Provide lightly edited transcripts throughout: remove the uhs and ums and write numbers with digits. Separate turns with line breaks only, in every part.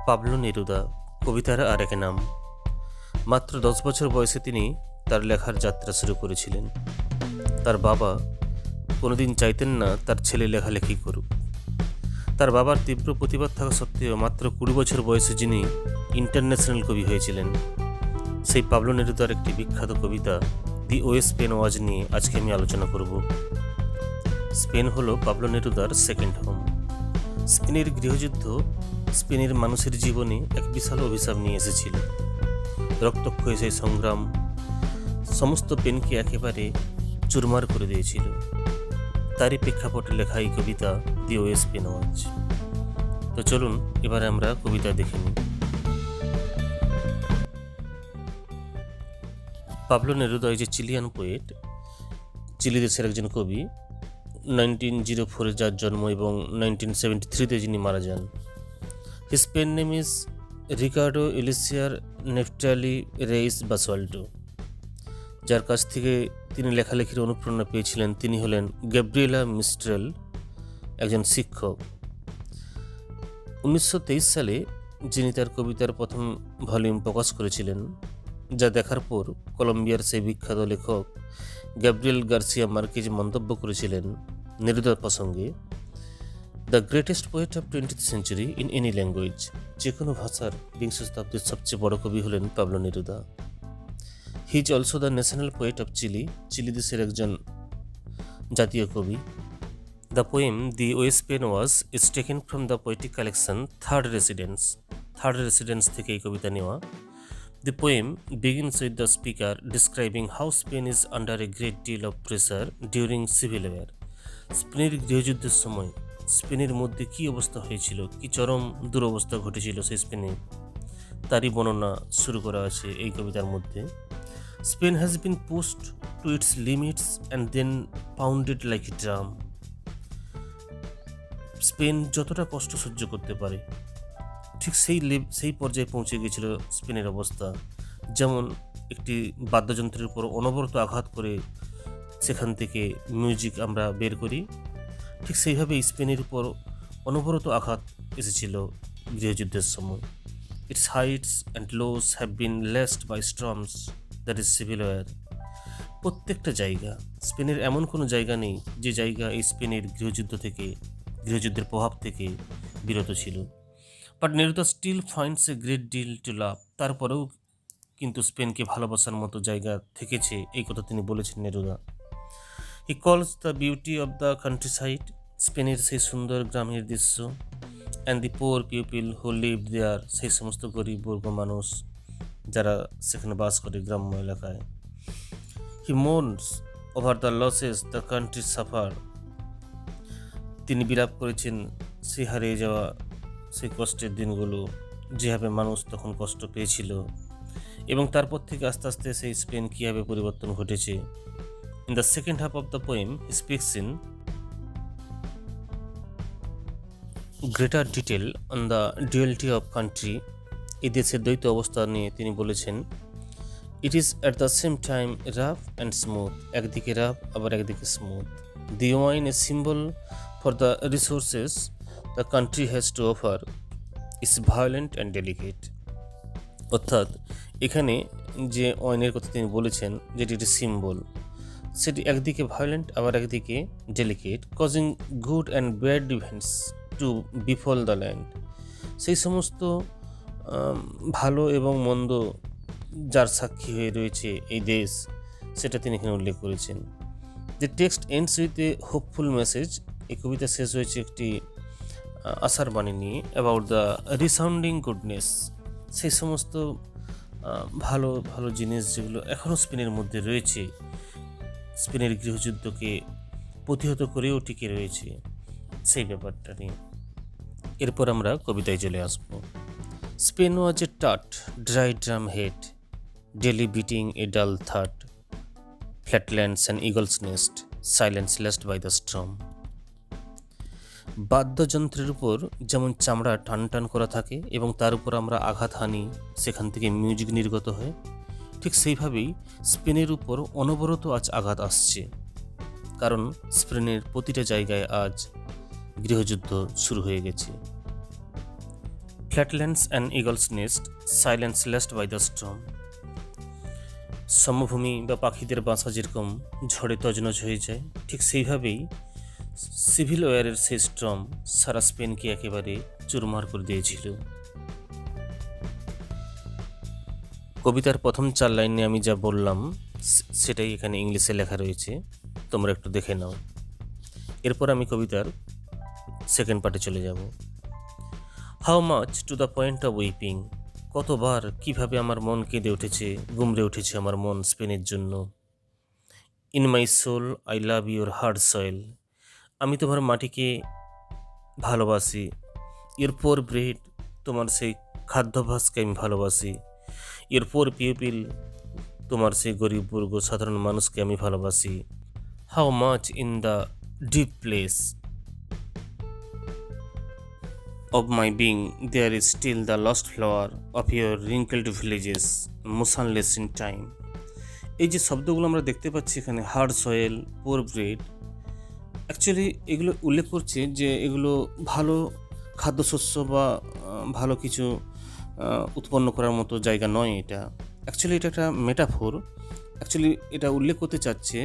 Pablo Neruda কবিতার আরেক নাম। মাত্র 10 বছর বয়সে তিনি তার লেখার যাত্রা শুরু করেছিলেন। তার বাবা কোনোদিন চাইতেন না তার ছেলে লেখালেখি করুক। তার বাবার তীব্র প্রতিবাদ থাকা সত্ত্বেও মাত্র 20 বছর বয়সে যিনি ইন্টারন্যাশনাল কবি হয়েছিলেন, সেই পাবলো নেরুদার একটি বিখ্যাত কবিতা দি ওয়েস পেন ওয়াজ নিয়ে আজকে আমি আলোচনা করব। স্পেন হলো পাবলো নেরুদার সেকেন্ড হোম। স্পেনের গৃহযুদ্ধ স্পেনের মানুষের জীবনে এক বিশাল অভিশাপ নিয়ে এসেছিল। রক্তক্ষয়ী সেই সংগ্রাম সমস্ত পেনকে একেবারে চুরমার করে দিয়েছিল। তারই প্রেক্ষাপটে লেখা এই কবিতা দি ওয়েস পেন ওয়াজ। তো চলুন এবারে আমরা কবিতা দেখে নিই। পাবলো নেরুদা যে চিলিয়ান পোয়েট, চিলি দেশের একজন কবি। 1904-এ যার জন্ম এবং 1973-তে যিনি মারা যান। His pen name is Ricardo Eliecer Neftali Reyes Basoalto. যার কাছ থেকে তিনি লেখালেখির অনুপ্রেরণা পেয়েছিলেন তিনি হলেন গ্যাব্রিয়েলা মিস্ট্রেল, একজন শিক্ষক। 1923 সালে যিনি তার কবিতার প্রথম ভলিউম প্রকাশ করেছিলেন, যা দেখার পর কলম্বিয়ার সেই বিখ্যাত লেখক গ্যাব্রিয়েল গার্সিয়া মার্কেজ মন্তব্য করেছিলেন নেরুদার প্রসঙ্গে, the greatest poet of 20th century in any language. যে কোনো ভাষার বিংশ শতাব্দীর সবচেয়ে বড় কবি হলেন Pablo Neruda. He is also the national poet of Chile. Chile দেশের একজন জাতীয় কবি। The poem the way Spain was is taken from the poetic collection third residence. Third residence থেকে এই কবিতা নেওয়া। The poem begins with the speaker describing how Spain is under a great deal of pressure during civil war. স্পেনের গৃহযুদ্ধের সময় স্পেনের মধ্যে কী অবস্থা হয়েছিল, কী চরম দুরবস্থা ঘটেছিল সেই স্পেনে, তারই বর্ণনা শুরু করা আছে এই কবিতার মধ্যে। Spain has been pushed to its limits and then pounded like a drum. Spain যতটা কষ্ট সহ্য করতে পারে ঠিক সেই পর্যায়ে পৌঁছে গিয়েছিল স্পেনের অবস্থা। যেমন একটি বাদ্যযন্ত্রের উপর অনবরত আঘাত করে সেখান থেকে মিউজিক আমরা বের করি, ঠিক সেইভাবে স্পেনের উপর অনবরত আঘাত এসেছিল গৃহযুদ্ধের সময়। Its heights and lows have been lashed by storms, that is civil war. প্রত্যেকটা জায়গা, স্পেনের এমন কোনো জায়গা নেই যে জায়গা এই স্পেনের গৃহযুদ্ধের প্রভাব থেকে বিরত ছিল। But Neruda still finds a great deal to love. তারপরেও কিন্তু স্পেনকে ভালোবাসার মতো জায়গা থেকেছে, এই কথা তিনি বলেছেন নেরুদা। He calls the beauty of the countryside, স্পেনের সেই সুন্দর গ্রামের দৃশ্য, and the poor people who live there, সেই সমস্ত গরিব বর্গ মানুষ যারা সেখানে বাস করে গ্রাম্য এলাকায়। He mourns over the losses the country suffer, তিনি বিলাপ করেছেন সেই হারিয়ে যাওয়া সেই কষ্টের দিনগুলো, যেভাবে মানুষ তখন কষ্ট পেয়েছিল এবং তারপর থেকে আস্তে আস্তে সেই স্পেন কীভাবে পরিবর্তন ঘটেছে। In the second half of the poem he speaks in greater detail on the duality of country. এই দেশের দ্বৈত অবস্থা নিয়ে তিনি বলেছেন, it is at the same time rough and smooth, একদিকে রাফ আবার একদিকে smooth. The wine a symbol for the resources the country has to offer is violent and delicate. অর্থাৎ এখানে যে ওয়াইনের কথা তিনি বলেছেন, যেটি একটি সিম্বল, সেটি একদিকে ভায়োলেন্ট আবার একদিকে delicate, causing good and bad events to befall the land. সেই সমস্ত ভালো এবং মন্দ যার সাক্ষী হয়ে রয়েছে এই দেশ, সেটা তিনি এখানে উল্লেখ করেছেন। The text ends with a hopeful message. এই কবিতা শেষ হয়েছে একটি আশার বাণী নিয়ে, অ্যাবাউট দ্য রিসাউন্ডিং গুডনেস, সেই সমস্ত ভালো ভালো জিনিস যেগুলো এখনও স্পেনের মধ্যে রয়েছে, স্পেনের গৃহযুদ্ধকে প্রতিহত করেও টিকে রয়েছে, সেই ব্যাপারটা নিয়ে। এরপর আমরা কবিতায় চলে আসব। Spain was a taut dry drum head, daily beating a dull থার্ড, flatlands and eagles nest, silence lashed by the storm. বাদ্যযন্ত্রের উপর যেমন চামড়া টান টান করা থাকে এবং তার উপর আমরা আঘাত হানি, সেখান থেকে মিউজিক নির্গত হয়, ঠিক সেইভাবেই স্পেনের উপর অনবরত আজ আঘাত আসছে, কারণ স্পেনের প্রতিটা জায়গায় আজ গৃহযুদ্ধ শুরু হয়ে গেছে। Flatlands and eagles nest silence lashed by the storm. সমভূমি বা পাখিদের বাসা যেরকম ঝড়ে তজনজ হয়ে যায়, ঠিক সেইভাবেই সিভিল ওয়ারের সেই স্টর্ম সারা স্পেনকে একেবারে চুরমার করে দিয়েছিল। কবিতার প্রথম 4 লাইনে আমি যা বললাম সেটাই এখানে ইংলিশে লেখা রয়েছে, তোমরা একটু দেখে নাও। এরপর আমি কবিতার সেকেন্ড পার্টে চলে যাব। How much to the point of weeping, কতবার কিভাবে আমার মন কেঁদে উঠেছে, গুমড়ে উঠেছে আমার মন স্পেনের জন্য। In my soul I love your hard soil, আমি তোমার মাটিকে ভালোবাসি। ইউর পোর ব্রেড, তোমার সেই খাদ্যাভ্যাসকে আমি ভালোবাসি। ইউর পোর পিপল, তোমার সেই গরিব বর্গ সাধারণ মানুষকে আমি ভালোবাসি। How much in the deep place of my being there is still the lost flower of your wrinkled villages motionless in time। এই যে শব্দগুলো আমরা দেখতে পাচ্ছি এখানে, হার্ড সয়েল, পোর ব্রেড, অ্যাকচুয়ালি এগুলো উল্লেখ করছে যে এগুলো ভালো খাদ্যশস্য বা ভালো কিছু উৎপন্ন করার মতো জায়গা নয়। এটা অ্যাকচুয়ালি এটা একটা মেটাফোর। অ্যাকচুয়ালি এটা উল্লেখ করতে চাচ্ছে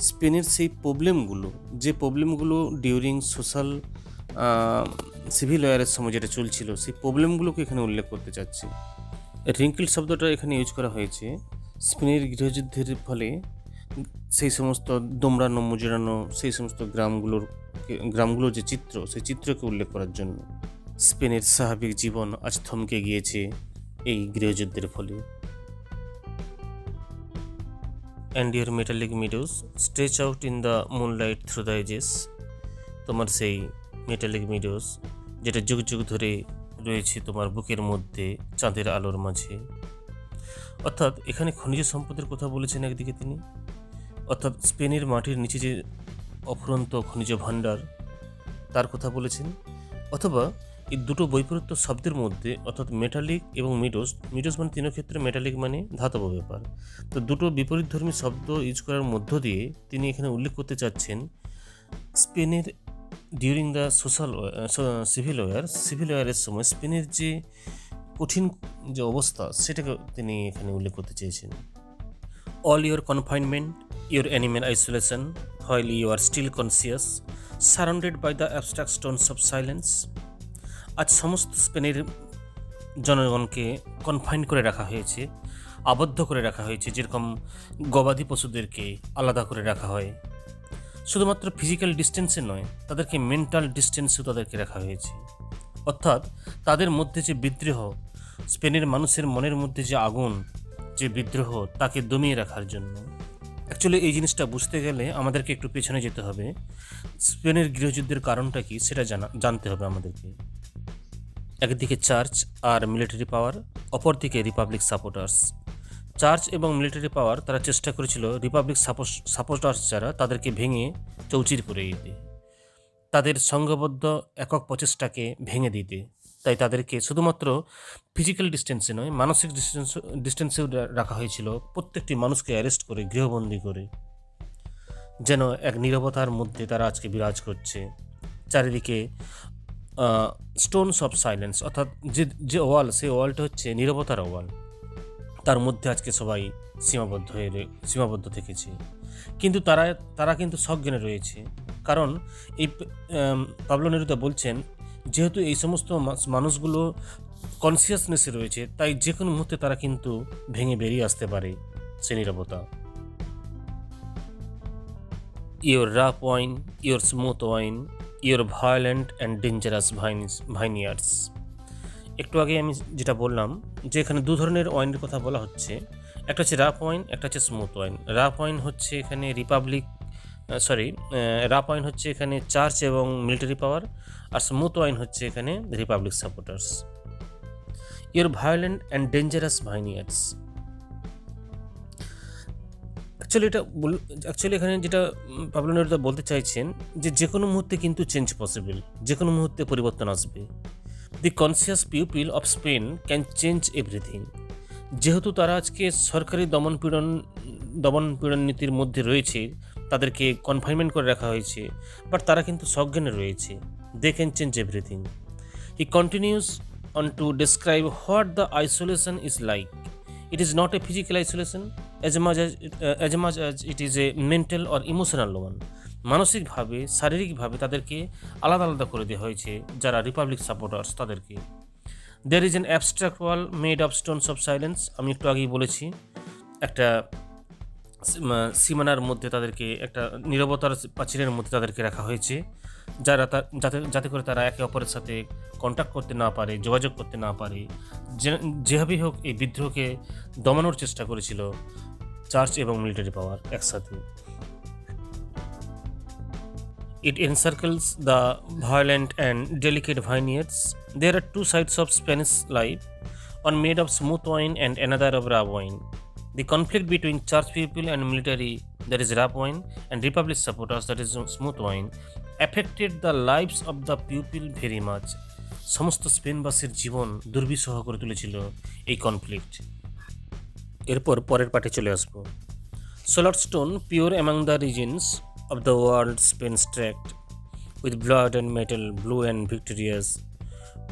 স্পেনের সেই প্রবলেমগুলো, যে প্রবলেমগুলো ডিউরিং সোশ্যাল সিভিল ওয়ারের সময় যেটা চলছিল, সেই প্রবলেমগুলোকে এখানে উল্লেখ করতে চাচ্ছে। রিঙ্কেল শব্দটা এখানে ইউজ করা হয়েছে স্পেনের গৃহযুদ্ধের ফলে সেই সমস্ত দোমড়ানো মুজড়ানো সেই সমস্ত গ্রামগুলোর যে চিত্র, সেই চিত্রকে উল্লেখ করার জন্য। স্পেনের স্বাভাবিক জীবন আজ থমকে গিয়েছে এই গৃহযুদ্ধের ফলে। And your metallic meadows stretch out in the moonlight through the ages, তোমার সেই মেটালিক মিডোজ যেটা যুগ যুগ ধরে রয়েছে তোমার বুকের মধ্যে চাঁদের আলোর মাঝে। অর্থাৎ এখানে খনিজ সম্পদের কথা বলেছেন একদিকে তিনি, অর্থাৎ স্পেনের মাটির নিচে যে অফুরন্ত খনিজ ভাণ্ডার তার কথা বলেছেন। অথবা এই দুটো বৈপরীত্য শব্দের মধ্যে, অর্থাৎ মেটালিক এবং মিডোজ, মিডোজ মানে তিন ক্ষেত্রে, মেটালিক মানে ধাতব ব্যাপার, তো দুটো বিপরীতধর্মী শব্দ ইউজ করার মধ্য দিয়ে তিনি এখানে উল্লেখ করতে চাচ্ছেন স্পেনের ডিউরিং দ্য সিভিল ওয়ারের সময় স্পেনের যে কঠিন যে অবস্থা সেটাকে তিনি এখানে উল্লেখ করতে চেয়েছেন। All your confinement, your animal isolation, while you are still conscious, surrounded by the abstract stones of silence. আজ সমস্ত স্পেনের জনগণকে কনফাইন করে রাখা হয়েছে, আবদ্ধ করে রাখা হয়েছে, যেরকম গবাদি পশুদেরকে আলাদা করে রাখা হয়। শুধুমাত্র ফিজিক্যাল ডিস্টেন্সে নয়, তাদেরকে মেন্টাল ডিস্টেন্সেও তাদেরকে রাখা হয়েছে। অর্থাৎ তাদের মধ্যে যে বিদ্রোহ, স্পেনের মানুষের মনের মধ্যে যে আগুন, যে বিদ্রোহ, তাকে দমিয়ে রাখার জন্য। অ্যাকচুয়ালি এই জিনিসটা বুঝতে গেলে আমাদেরকে একটু পেছনে যেতে হবে। স্পেনের গৃহযুদ্ধের কারণটা কি সেটা জানতে হবে আমাদেরকে। একদিকে চার্চ আর মিলিটারি পাওয়ার, অপরদিকে রিপাবলিক সাপোর্টার্স। চার্চ এবং মিলিটারি পাওয়ার তারা চেষ্টা করেছিল রিপাবলিক সাপোর্টার্স যারা, তাদেরকে ভেঙে চৌচির করে দিতে, তাদের সংঘবদ্ধ একক প্রচেষ্টাকে ভেঙে দিতে। তাই তাদেরকে শুধুমাত্র ফিজিক্যাল ডিস্টেন্সে নয়, মানসিক ডিস্টেন্সেও রাখা হয়েছিল। প্রত্যেকটি মানুষকে অ্যারেস্ট করে, গৃহবন্দী করে, যেন এক নীরবতার মধ্যে তারা আজকে বিরাজ করছে। চারিদিকে স্টোনস অফ সাইলেন্স, অর্থাৎ যে ওয়াল, সেই ওয়ালটা হচ্ছে নীরবতার ওয়াল, তার মধ্যে আজকে সবাই সীমাবদ্ধ থেকেছে। কিন্তু তারা কিন্তু সজ্ঞানে রয়েছে, কারণ এই পাবলো নেরুদা বলছেন যেহেতু এই সমস্ত মানুষগুলো কনসিয়াসনেসে রয়েছে, তাই যে কোনো মুহূর্তে তারা কিন্তু ভেঙে বেরিয়ে আসতে পারে সে নীরবতা। Your rough wine, your smooth wine, your violent and dangerous vineyards. একটু আগে আমি যেটা বললাম যে এখানে দু ধরনের ওয়াইনের কথা বলা হচ্ছে, একটা হচ্ছে রাফ ওয়াইন, একটা হচ্ছে স্মুথ ওয়াইন। রাফ ওয়াইন হচ্ছে এখানে রাফ ওয়াইন হচ্ছে এখানে চার্চ এবং মিলিটারি পাওয়ার, আর স্মুথ ওয়াইন হচ্ছে এখানে republic supporters. Your violent and dangerous vineyards, actually এখানে যেটা পাবলো নেরুদা বলতে চাইছেন যে কোনো মুহূর্তে কিন্তু চেঞ্জ পসিবল, যে কোনো মুহূর্তে পরিবর্তন আসবে। The conscious people of Spain can change everything. যেহেতু তারা আজকে সরকারি দমনপীড়ন নীতির মধ্যে রয়েছে, তাদেরকে কনফাইনমেন্ট করে রাখা হয়েছে, বাট তারা কিন্তু সজ্ঞানে রয়েছে। They can change everything. He continues on to describe what the isolation is like. It is not a physical isolation as much as it is a mental or emotional one. মানসিকভাবে শারীরিকভাবে তাদেরকে আলাদা আলাদা করে দেওয়া হয়েছে যারা রিপাবলিক সাপোর্টার্স তাদেরকে। There is an abstract wall made of stones of silence. আমি একটু আগেই বলেছি একটা সীমানার মধ্যে তাদেরকে, একটা নীরবতার প্রাচীরের মধ্যে তাদেরকে রাখা হয়েছে, যারা যাতে যাতে করে তারা একে অপরের সাথে কন্ট্যাক্ট করতে না পারে, যোগাযোগ করতে না পারে। যেভাবেই হোক এই বিদ্রোহকে দমানোর চেষ্টা করেছিল চার্চ এবং মিলিটারি পাওয়ার একসাথে। It encircles the violent and delicate vineyards. There are two sides of Spanish life, one made of smooth wine and another of rough wine. The conflict between church people and military, that is rough wine, and republic supporters, that is smooth wine, affected the lives of the people very much. সমস্ত স্পেনবাসীর জীবন দুর্বিষহ করে তুলেছিল এই conflict. এরপর পরের পাঠে চলে আসবো। Solar stone pure among the reasons of the world Spain tracked with blood and metal, blue and victorious.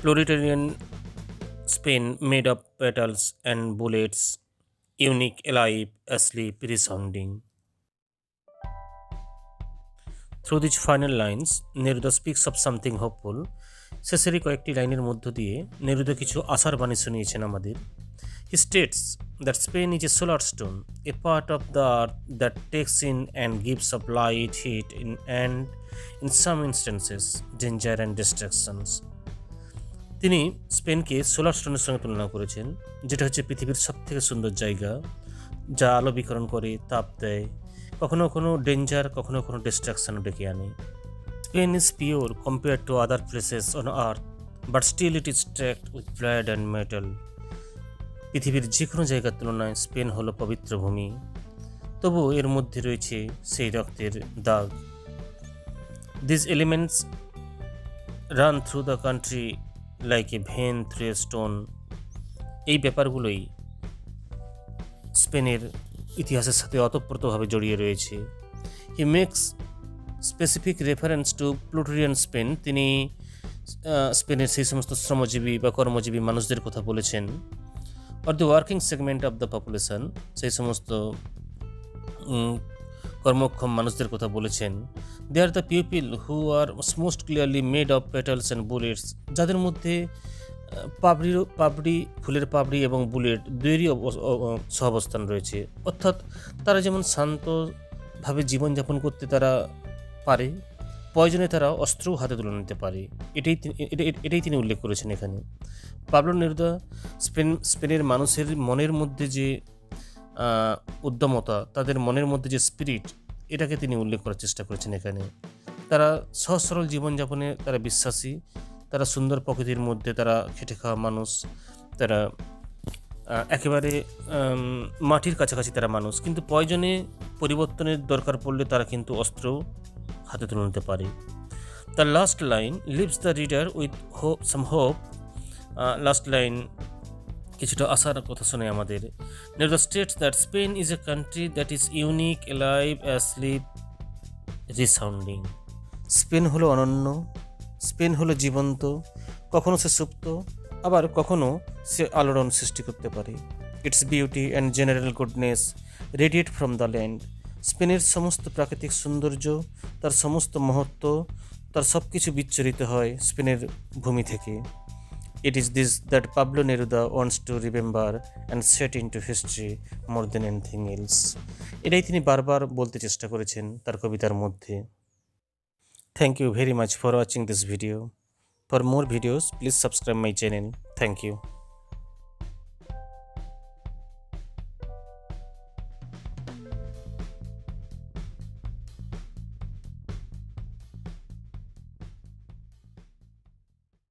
Proletarian Spain made of petals and bullets, unique, alive, asleep, resounding. Through these final lines, Neruda speaks of something hopeful. শেষের কয়েকটি লাইনের মধ্য দিয়ে Neruda কিছু আশার বাণী শুনিয়েছেন আমাদের। He states that Spain is a solar stone, a part of the earth that takes in and gives up light, heat, and in some instances, danger and destructions. তিনি স্পেনকে সোলার স্টোনের সঙ্গে তুলনা করেছেন, যেটা হচ্ছে পৃথিবীর সবথেকে সুন্দর জায়গা, যা আলো বিকিরণ করে, তাপ দেয়, কখনো কখনো ডেঞ্জার, কখনো কখনো ডিস্ট্রাকশনও ডেকে আনে। Spain is pure compared to other places on earth, but still it is tracked with blood and metal. পৃথিবীর যে কোনো জায়গার তুলনায় স্পেন হলো পবিত্র ভূমি, তবুও এর মধ্যে রয়েছে সেই রক্তের দাগ। These elements run through the country like a vein through a stone. এই ব্যাপারগুলোই স্পেনের ইতিহাসের সাথে ওতপ্রোতভাবে জড়িয়ে রয়েছে। He makes specific reference to Plutonian Spain. তিনি স্পেনের সেই সমস্ত শ্রমজীবী বা কর্মজীবী মানুষদের কথা বলেছেন, or the working segment of the population, সেই সমস্ত কর্মক্ষম মানুষদের কথা বলেছেন। They are the people who are most clearly made of petals and bullets, যাদের মধ্যে ফুলের পাপড়ি এবং বুলেট দুইয়েরই সহাবস্থান রয়েছে। অর্থাৎ তারা যেমন শান্তভাবে জীবনযাপন করতে তারা পারে, প্রয়োজনে তারা অস্ত্রও হাতে তুলে নিতে পারে। এটাই তিনি উল্লেখ করেছেন এখানে। পাবলো নেরুদা স্পেনের মানুষের মনের মধ্যে যে উদ্যমতা, তাদের মনের মধ্যে যে স্পিরিট, এটাকে তিনি উল্লেখ করার চেষ্টা করেছেন এখানে। তারা সহজ সরল জীবনযাপনে তারা বিশ্বাসী, তারা সুন্দর প্রকৃতির মধ্যে তারা খেটে খাওয়া মানুষ, তারা একেবারে মাটির কাছাকাছি তারা মানুষ, কিন্তু প্রয়োজনে পরিবর্তনের দরকার পড়লে তারা কিন্তু অস্ত্র হাতে তুলে নিতে পারে। The last line leaves the reader with some hope. Last line কিছুটা আশার কথা শোনে আমাদের। Neruda states that Spain is a country that is unique, alive, asleep, resounding. Spain হলো অনন্য, স্পেন হলো জীবন্ত, কখনো সে সুপ্ত, আবার কখনো সে আলোড়ন সৃষ্টি করতে পারে। It's beauty and general goodness radiate from the land. স্পেনের সমস্ত প্রাকৃতিক সৌন্দর্য, তার সমস্ত মহত্ব, তার সব কিছু বিচ্ছরিত হয় স্পেনের ভূমি থেকে। It is this that Pablo Neruda wants to remember and set into history more than anything else. এটাই তিনি বারবার বলতে চেষ্টা করেছেন তার কবিতার মধ্যে। Thank you very much for watching this video. For more videos, please subscribe my channel. Thank you.